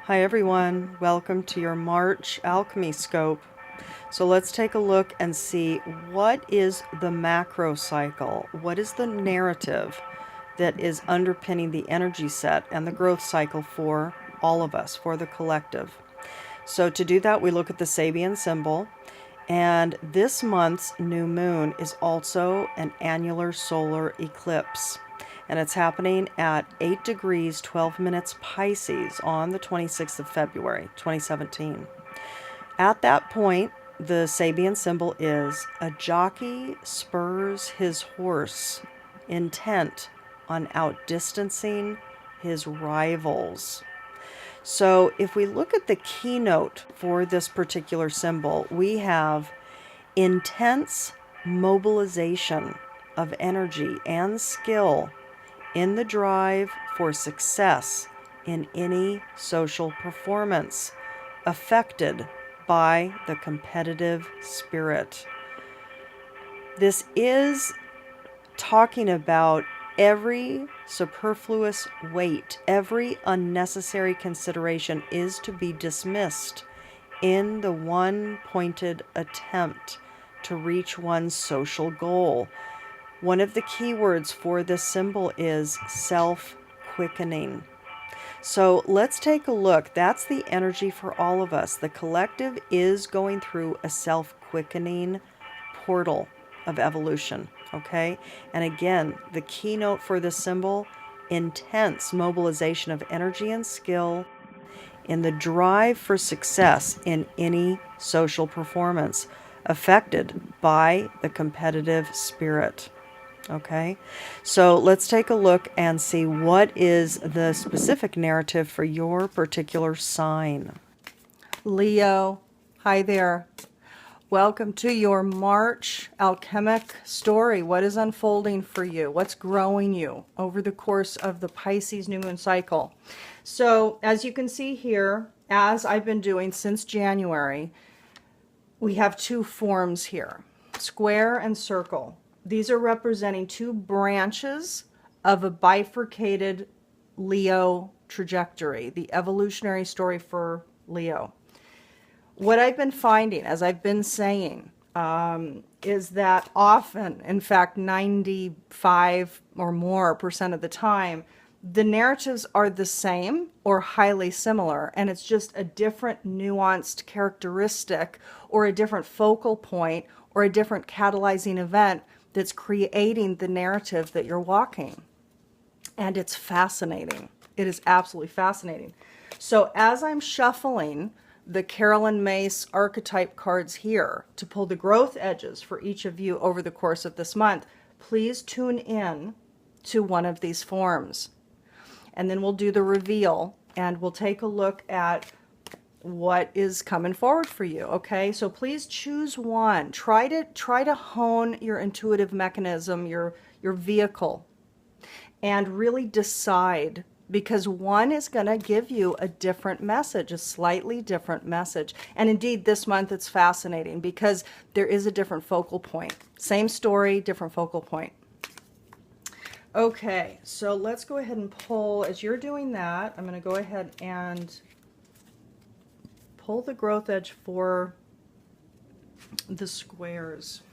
Hi everyone, welcome to your March Alchemy Scope. So let's take a look and see what is the macrocycle, what is the narrative that is underpinning the energy set and the growth cycle for all of us, for the collective. So to do that, we look at the Sabian Symbol, and this month's new moon is also an annular solar eclipse. And it's happening at 8 degrees 12 minutes Pisces on the 26th of February 2017. At that point, the Sabian symbol is a jockey spurs his horse, intent on outdistancing his rivals. So if we look at the keynote for this particular symbol, we have intense mobilization of energy and skill in the drive for success in any social performance affected by the competitive spirit. This is talking about every superfluous weight, every unnecessary consideration is to be dismissed in the one-pointed attempt to reach one's social goal. One of the key words for this symbol is self-quickening. So let's take a look. That's the energy for all of us. The collective is going through a self-quickening portal of evolution, okay? And again, the keynote for this symbol, intense mobilization of energy and skill in the drive for success in any social performance affected by the competitive spirit. Okay, so let's take a look and see what is the specific narrative for your particular sign. Leo, hi there. Welcome to your March alchemic story. What is unfolding for you? What's growing you over the course of the Pisces new moon cycle? So as you can see here, as I've been doing since January, we have two forms here, square and circle. These are representing two branches of a bifurcated Leo trajectory, the evolutionary story for Leo. What I've been finding, as I've been saying, is that often, in fact, 95 or more % of the time, the narratives are the same or highly similar, and it's just a different nuanced characteristic or a different focal point or a different catalyzing event that's creating the narrative that you're walking. And it's fascinating. It is absolutely fascinating. So as I'm shuffling the Carolyn Mace archetype cards here to pull the growth edges for each of you over the course of this month, please tune in to one of these forms. And then we'll do the reveal and we'll take a look at what is coming forward for you. Okay, so please choose one. Try to hone your intuitive mechanism, your vehicle, and really decide, because one is going to give you a different message, a slightly different message. And indeed, this month it's fascinating because there is a different focal point. Same story, different focal point. Okay, so let's go ahead and pull. As you're doing that, I'm going to go ahead and pull the growth edge for the squares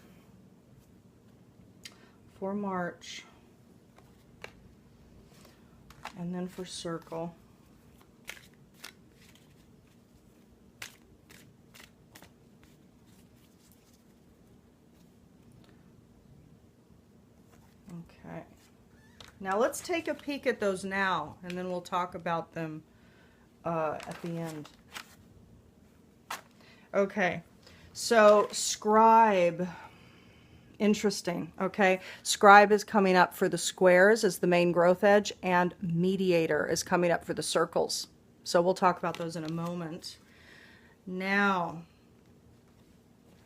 for March, and then for circle. Okay. Now let's take a peek at those now, and then we'll talk about them at the end. Okay, so scribe, interesting, okay? Scribe is coming up for the squares as the main growth edge, and mediator is coming up for the circles. So we'll talk about those in a moment. Now,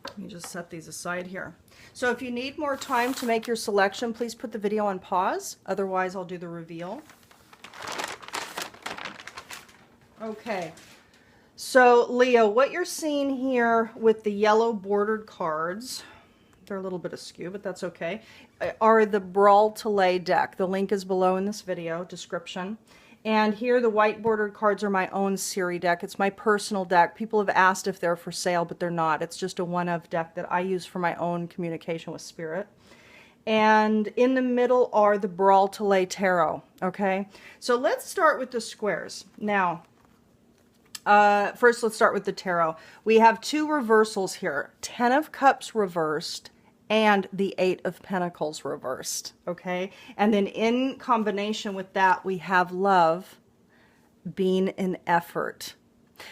let me just set these aside here. So if you need more time to make your selection, please put the video on pause. Otherwise, I'll do the reveal. Okay. So Leo, what you're seeing here with the yellow bordered cards, they're a little bit askew, but that's okay, are the Bral Talej deck. The link is below in this video description. And here the white bordered cards are my own Siri deck. It's my personal deck. People have asked if they're for sale, but they're not. It's just a one-of deck that I use for my own communication with spirit. And in the middle are the Bral Talej Tarot, okay? So let's start with the squares. Now, first let's start with the tarot. We have two reversals here. 10 of Cups reversed and the 8 of Pentacles reversed, okay? And then in combination with that, we have love being an effort.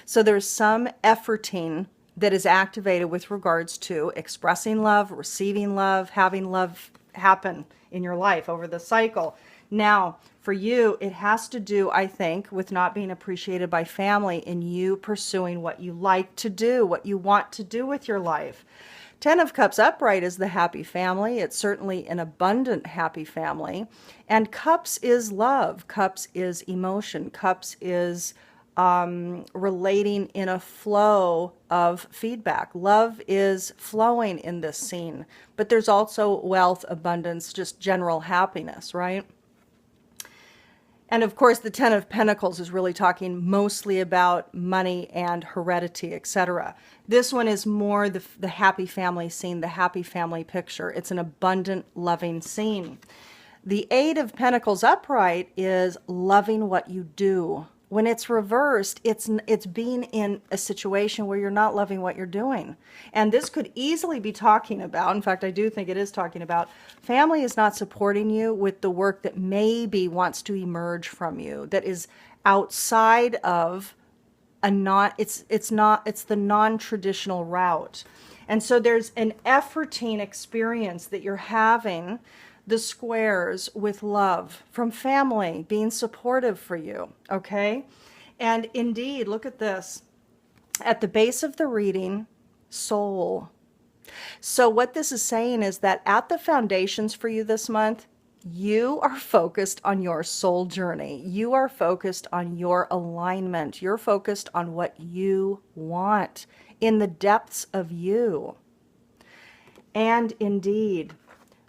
So there's some efforting that is activated with regards to expressing love, receiving love, having love happen in your life over the cycle. Now, for you, it has to do, I think, with not being appreciated by family and you pursuing what you like to do, what you want to do with your life. 10 of Cups upright is the happy family. It's certainly an abundant happy family. And Cups is love. Cups is emotion. Cups is relating in a flow of feedback. Love is flowing in this scene. But there's also wealth, abundance, just general happiness, right? And of course, the 10 of Pentacles is really talking mostly about money and heredity, etc. This one is more the happy family scene, the happy family picture. It's an abundant, loving scene. The 8 of Pentacles upright is loving what you do. When it's reversed, it's being in a situation where you're not loving what you're doing. And this could easily be talking about, in fact, I do think it is talking about, family is not supporting you with the work that maybe wants to emerge from you, that is outside of it's the non-traditional route. And so there's an efforting experience that you're having, the squares, with love from family being supportive for you, okay? And indeed, look at this. At the base of the reading, soul. So what this is saying is that at the foundations for you this month, you are focused on your soul journey. You are focused on your alignment. You're focused on what you want in the depths of you. And indeed,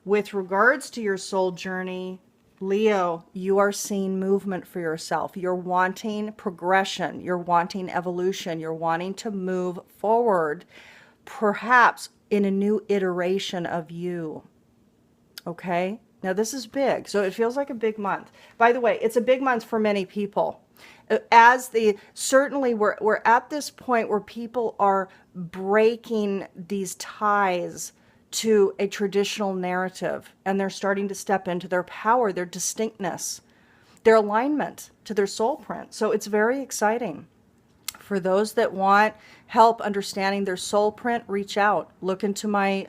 with regards to your soul journey, Leo, you are seeing movement for yourself. You're wanting progression. You're wanting evolution. You're wanting to move forward, perhaps in a new iteration of you. Okay? Now, this is big, so it feels like a big month. By the way, it's a big month for many people. Certainly we're at this point where people are breaking these ties to a traditional narrative, and they're starting to step into their power, their distinctness, their alignment to their soul print. So it's very exciting. For those that want help understanding their soul print, reach out. Look into my,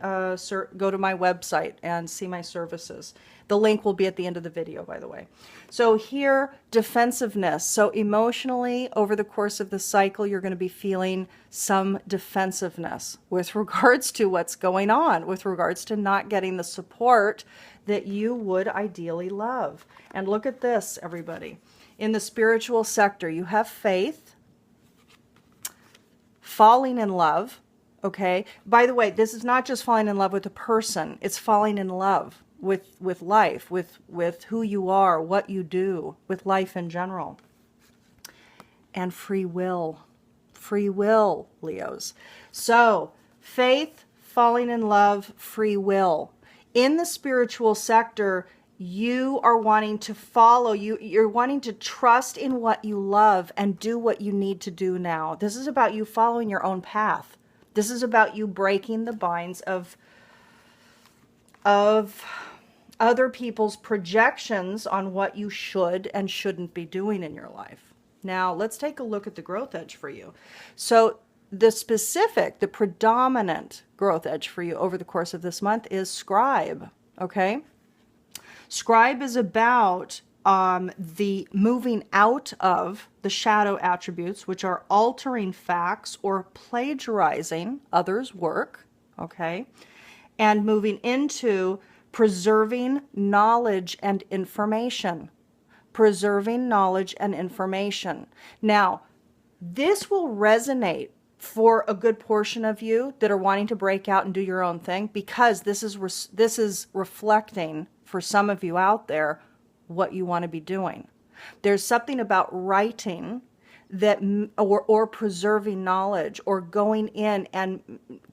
go to my website and see my services. The link will be at the end of the video, by the way. So here, defensiveness. So emotionally, over the course of the cycle, you're going to be feeling some defensiveness with regards to what's going on, with regards to not getting the support that you would ideally love. And look at this, everybody. In the spiritual sector, you have faith, falling in love, okay? By the way, this is not just falling in love with a person. It's falling in love with life, with who you are, what you do, with life in general. And free will. Free will, Leos. So, faith, falling in love, free will. In the spiritual sector, you are wanting to follow, you're wanting to trust in what you love and do what you need to do now. This is about you following your own path. This is about you breaking the binds of other people's projections on what you should and shouldn't be doing in your life. Now, let's take a look at the growth edge for you. So the predominant growth edge for you over the course of this month is scribe, okay? Scribe is about the moving out of the shadow attributes, which are altering facts or plagiarizing others' work, okay? And moving into preserving knowledge and information. Preserving knowledge and information. Now, this will resonate for a good portion of you that are wanting to break out and do your own thing, because this is reflecting for some of you out there what you want to be doing. There's something about writing that, or preserving knowledge, or going in and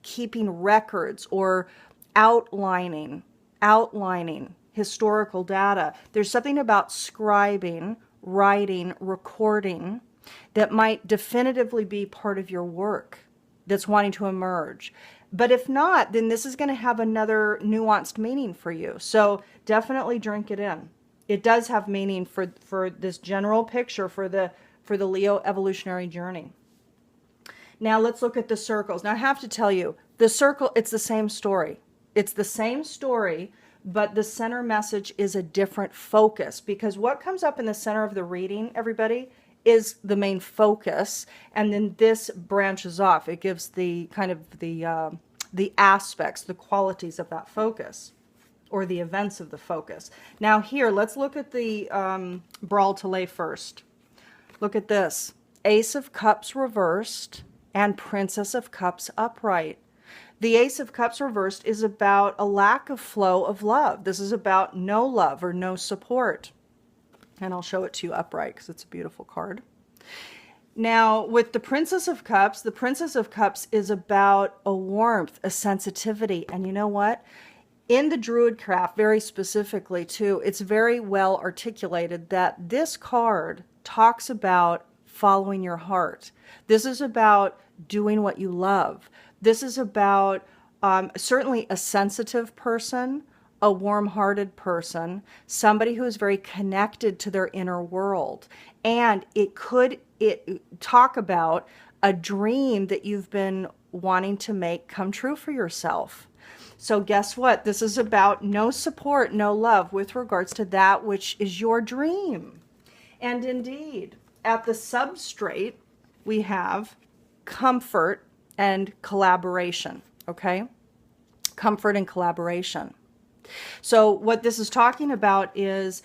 keeping records, or outlining historical data. There's something about scribing, writing, recording that might definitively be part of your work that's wanting to emerge. But if not, then this is going to have another nuanced meaning for you. So definitely drink it in. It does have meaning for this general picture for the Leo evolutionary journey. Now let's look at the circles. Now I have to tell you, the circle, it's the same story. It's the same story, but the center message is a different focus, because what comes up in the center of the reading, everybody, is the main focus, and then this branches off. It gives the kind of the aspects, the qualities of that focus, or the events of the focus. Now here, let's look at the Bral Talej first. Look at this. Ace of Cups reversed and Princess of Cups upright. The Ace of Cups reversed is about a lack of flow of love. This is about no love or no support. And I'll show it to you upright because it's a beautiful card. Now, with the Princess of Cups is about a warmth, a sensitivity. And you know what? In the Druidcraft, very specifically too, it's very well articulated that this card talks about following your heart. This is about doing what you love. This is about certainly a sensitive person, a warm-hearted person, somebody who is very connected to their inner world. And it talk about a dream that you've been wanting to make come true for yourself. So guess what? This is about no support, no love with regards to that which is your dream. And indeed, at the substrate, we have comfort and collaboration, okay? Comfort and collaboration. So what this is talking about is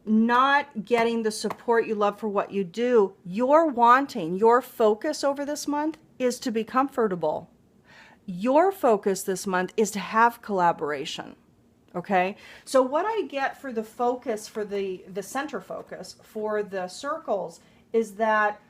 not getting the support you love for what you do. Your focus over this month is to be comfortable. Your focus this month is to have collaboration, okay? So what I get for the focus, for the center focus, for the circles, is that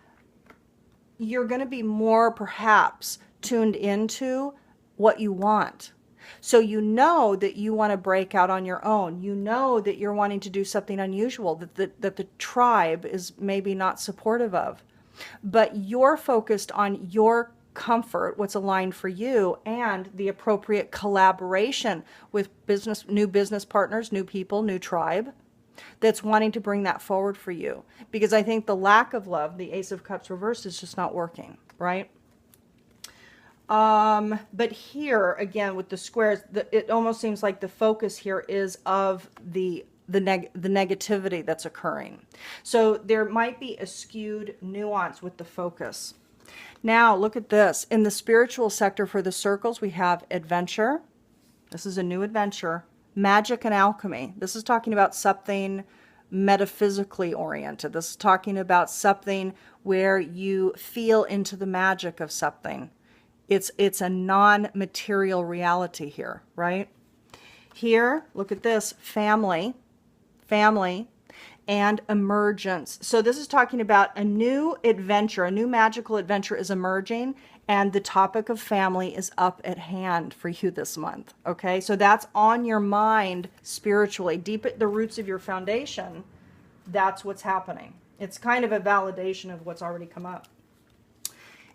you're going to be more perhaps tuned into what you want. So you know that you want to break out on your own. You know that you're wanting to do something unusual that the tribe is maybe not supportive of. But you're focused on your comfort, what's aligned for you, and the appropriate collaboration with new business partners, new people, new tribe that's wanting to bring that forward for you. Because I think the lack of love, the Ace of Cups reversed, is just not working, right? But here, again, with the squares, it almost seems like the focus here is of the negativity that's occurring. So there might be a skewed nuance with the focus. Now, look at this. In the spiritual sector for the circles, we have adventure. This is a new adventure. Magic and alchemy. This is talking about something metaphysically oriented. This is talking about something where you feel into the magic of something. It's a non-material reality here, right? Here, look at this, family, and emergence. So this is talking about a new adventure, a new magical adventure is emerging, and the topic of family is up at hand for you this month, okay? So that's on your mind spiritually, deep at the roots of your foundation. That's what's happening. It's kind of a validation of what's already come up.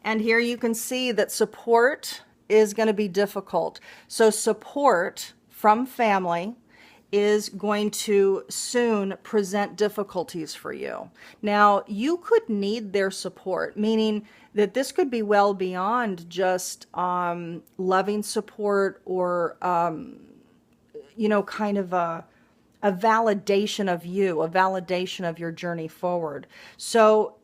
And here you can see that support is going to be difficult. So support from family is going to soon present difficulties for you. Now, you could need their support, meaning that this could be well beyond just loving support or, kind of a validation of you, a validation of your journey forward. So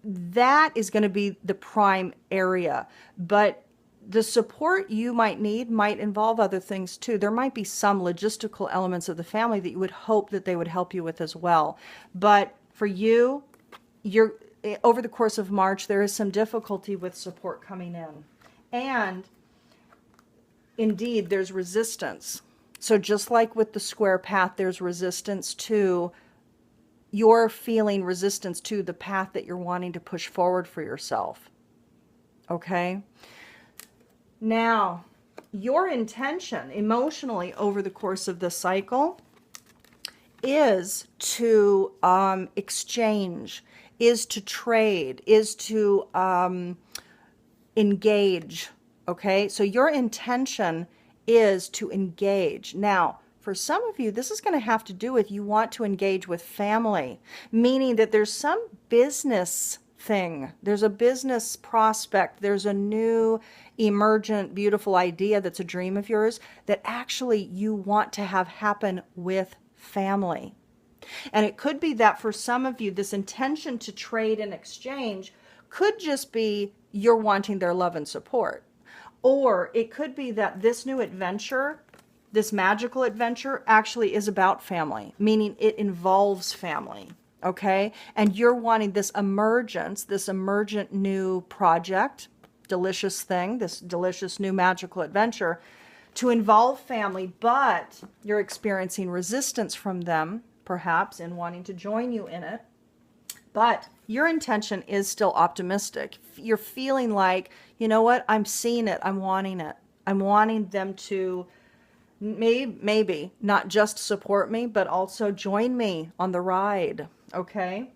that is going to be the prime area. But the support you might need might involve other things too. There might be some logistical elements of the family that you would hope that they would help you with as well. But for you, over the course of March, there is some difficulty with support coming in. And indeed, there's resistance. So just like with the square path, there's resistance to you're feeling resistance to the path that you're wanting to push forward for yourself. Okay? Now, your intention emotionally over the course of this cycle is to exchange, is to trade, is to engage. Okay? So your intention is to engage. Now, for some of you, this is going to have to do with you want to engage with family, meaning that there's some business thing. There's a business prospect. There's a new, emergent, beautiful idea that's a dream of yours that actually you want to have happen with family. And it could be that for some of you, this intention to trade and exchange could just be you're wanting their love and support. Or it could be that this new adventure, this magical adventure, actually is about family, meaning it involves family, okay? And you're wanting this emergence, this emergent new project, delicious thing, this delicious new magical adventure, to involve family, but you're experiencing resistance from them, perhaps, in wanting to join you in it. But your intention is still optimistic. You're feeling like, you know what, I'm seeing it, I'm wanting it. I'm wanting them to maybe not just support me, but also join me on the ride, okay?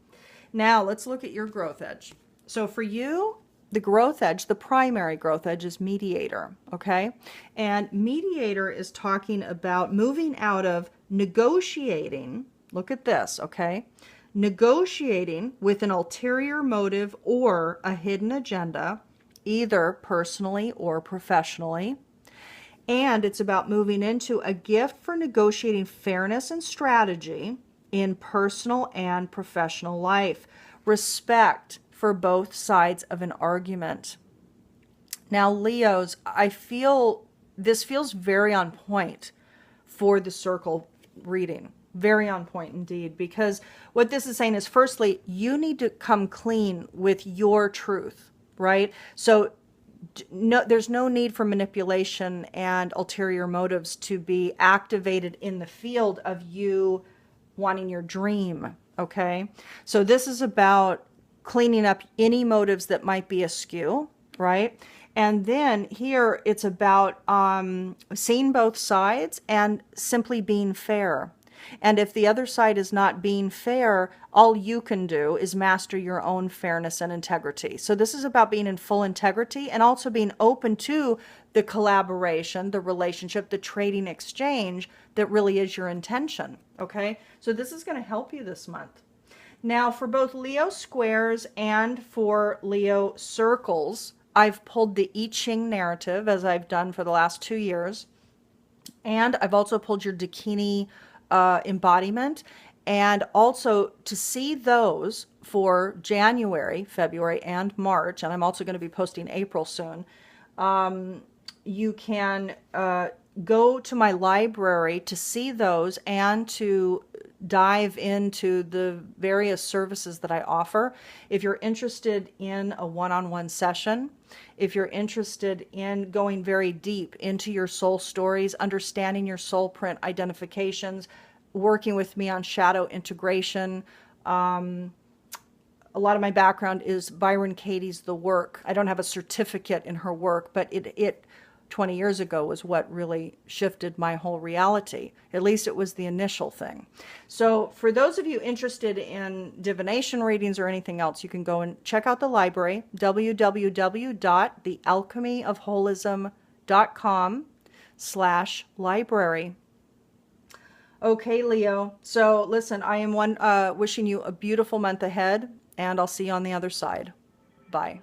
Now, let's look at your growth edge. So for you, the growth edge, the primary growth edge is mediator, okay? And mediator is talking about moving out of negotiating, look at this, okay? Negotiating with an ulterior motive or a hidden agenda, either personally or professionally. And it's about moving into a gift for negotiating fairness and strategy in personal and professional life. Respect for both sides of an argument. Now, Leos, I feel this feels very on point for the circle reading. Very on point indeed, because what this is saying is, firstly, you need to come clean with your truth, right? So no, there's no need for manipulation and ulterior motives to be activated in the field of you wanting your dream, okay? So this is about cleaning up any motives that might be askew, right? And then here it's about seeing both sides and simply being fair. And if the other side is not being fair, all you can do is master your own fairness and integrity. So this is about being in full integrity and also being open to the collaboration, the relationship, the trading exchange that really is your intention. Okay? So this is going to help you this month. Now, for both Leo squares and for Leo circles, I've pulled the I Ching narrative, as I've done for the last 2 years. And I've also pulled your Dakini embodiment, and also to see those for January, February, and March, and I'm also going to be posting April soon, you can go to my library to see those and to dive into the various services that I offer. If you're interested in a one-on-one session, if you're interested in going very deep into your soul stories, understanding your soul print identifications, working with me on shadow integration. A lot of my background is Byron Katie's The Work. I don't have a certificate in her work, but it 20 years ago was what really shifted my whole reality. At least it was the initial thing. So for those of you interested in divination readings or anything else, you can go and check out the library, www.thealchemyofholism.com/library. Okay, Leo. So listen, I am wishing you a beautiful month ahead, and I'll see you on the other side. Bye.